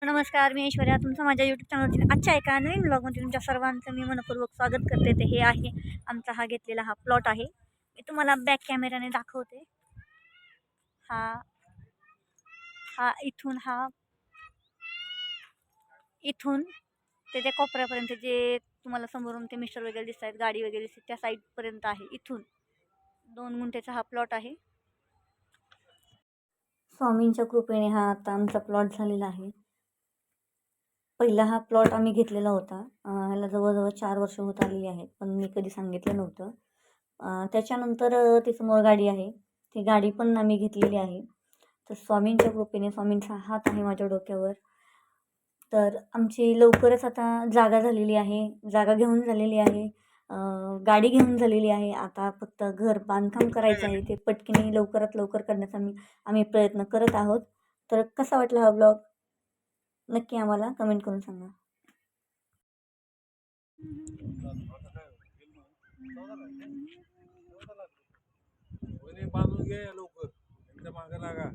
नमस्कार, मी ऐश्वर्या. तुमचं माझ्या यूट्यूब चॅनलवरती आजच्या एका नवीन ब्लॉगमध्ये तुमच्या सर्वांचं मी मनपूर्वक स्वागत करते. ते हे आहे आमचा हा घेतलेला हा प्लॉट आहे. मी तुम्हाला बॅक कॅमेराने दाखवते. हा हा इथून इथून ते त्या कोपऱ्यापर्यंत जे तुम्हाला समोरून ते मिस्टर वगैरे दिसत आहेत, गाडी वगैरे दिसते त्या साईडपर्यंत आहे. इथून 2 गुंठ्याचा हा प्लॉट आहे. स्वामींच्या कृपेने हा आता आमचा प्लॉट झालेला आहे. पहिला हा प्लॉट आम्ही घेतलेला होता. ह्याला जवळजवळ 4 वर्ष होत आलेली आहेत, पण मी कधी सांगितलं नव्हतं. त्याच्यानंतर ती समोर गाडी आहे, ती गाडी पण आम्ही घेतलेली आहे. तर स्वामींच्या कृपेने स्वामींचा हात आहे माझ्या डोक्यावर. तर आमची लवकरच आता जागा झालेली आहे, जागा घेऊन झालेली आहे, गाडी घेऊन झालेली आहे. आता फक्त घर बांधकाम करायचं आहे, ते पटकन लवकरात लवकर करण्याचा आम्ही प्रयत्न करत आहोत. तर कसा वाटला हा ब्लॉग नक्की आम्हाला कमेंट करून सांगा. बांधून घे लवकर, एकदा मागे लागा.